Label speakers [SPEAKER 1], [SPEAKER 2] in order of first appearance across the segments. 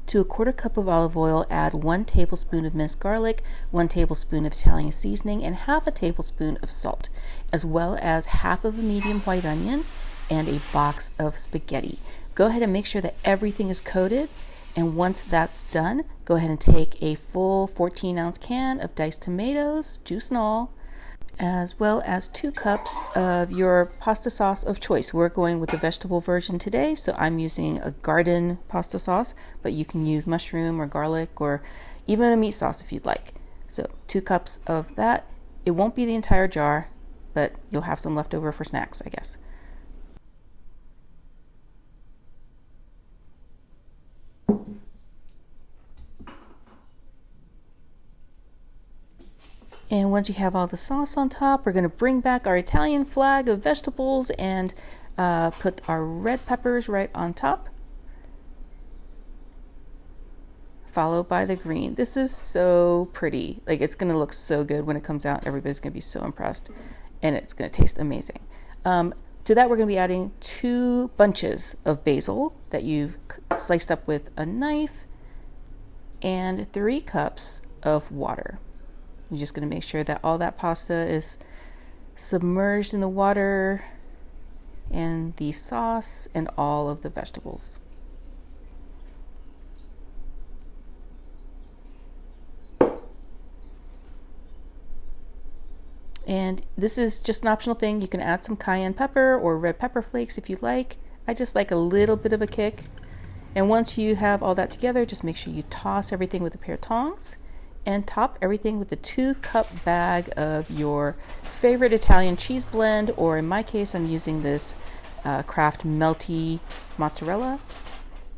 [SPEAKER 1] To a 1/4 cup of olive oil, add 1 tablespoon of minced garlic, 1 tablespoon of Italian seasoning, and half a tablespoon of salt, as well as half of a medium white onion and a box of spaghetti. Go ahead and make sure that everything is coated. And once that's done, go ahead and take a full 14-ounce can of diced tomatoes, juice and all, as well as 2 cups of your pasta sauce of choice. We're going with the vegetable version today, so I'm using a garden pasta sauce, but you can use mushroom or garlic or even a meat sauce if you'd like. So 2 cups of that. It won't be the entire jar, but you'll have some left over for snacks, I guess. And once you have all the sauce on top, we're going to bring back our Italian flag of vegetables and put our red peppers right on top, followed by the green. This is so pretty. Like, it's going to look so good when it comes out. Everybody's going to be so impressed, and it's going to taste amazing. To that, we're going to be adding 2 bunches of basil that you've sliced up with a knife and 3 cups of water. You're just going to make sure that all that pasta is submerged in the water and the sauce and all of the vegetables. And this is just an optional thing. You can add some cayenne pepper or red pepper flakes if you like. I just like a little bit of a kick. And once you have all that together, just make sure you toss everything with a pair of tongs and top everything with a 2-cup bag of your favorite Italian cheese blend, or in my case, I'm using this Kraft Melty mozzarella.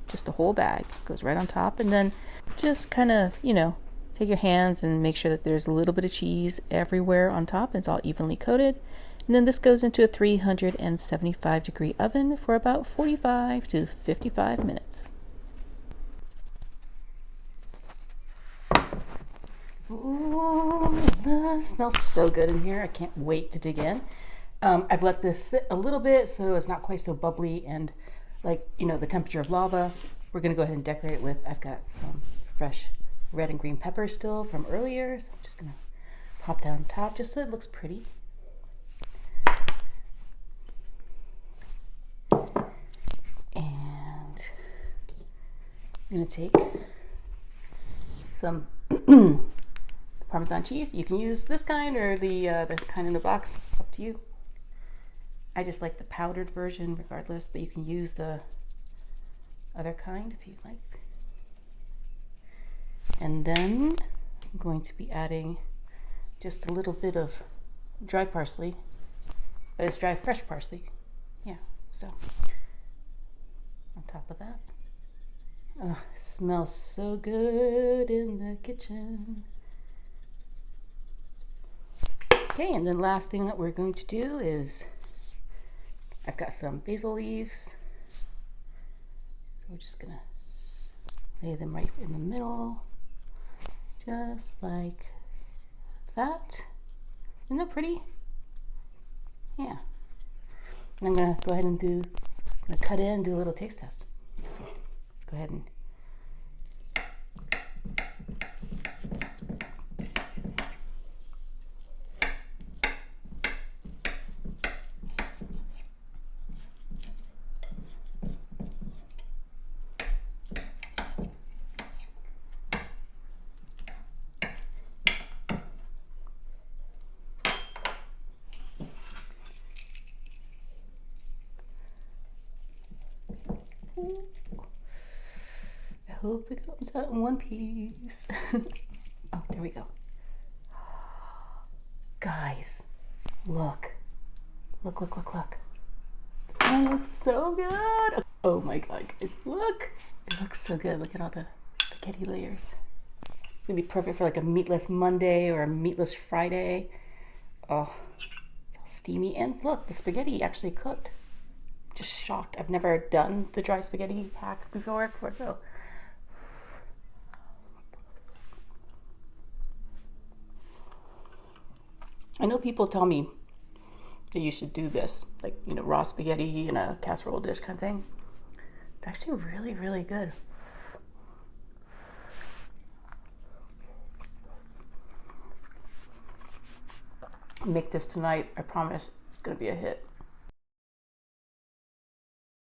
[SPEAKER 1] Just the whole bag goes right on top, and then just kind of, take your hands and make sure that there's a little bit of cheese everywhere on top. It's all evenly coated. And then this goes into a 375-degree oven for about 45 to 55 minutes. Ooh, that smells so good in here. I can't wait to dig in. I've let this sit a little bit so it's not quite so bubbly and like, the temperature of lava. We're going to go ahead and decorate it with, I've got some fresh red and green peppers still from earlier. So I'm just going to pop that on top just so it looks pretty. And I'm going to take some Parmesan cheese. You can use this kind or the kind in the box, up to you. I just like the powdered version regardless, but you can use the other kind if you like. And then I'm going to be adding just a little bit of dry parsley, but it's dry fresh parsley. Yeah, so on top of that. Oh, it smells so good in the kitchen. Okay, and then last thing that we're going to do is I've got some basil leaves. So we're just gonna lay them right in the middle, just like that. Isn't that pretty? Yeah. And I'm gonna go ahead and cut in and do a little taste test. So let's go ahead and I hope it comes out in one piece. Oh, there we go. Guys, look. Look. That looks so good. Oh my God, guys, look. It looks so good. Look at all the spaghetti layers. It's gonna be perfect for like a Meatless Monday or a Meatless Friday. Oh, it's all steamy. And look, the spaghetti actually cooked. Just shocked. I've never done the dry spaghetti hack before, so. I know people tell me that you should do this, like, raw spaghetti in a casserole dish kind of thing. It's actually really, really good. Make this tonight. I promise it's going to be a hit.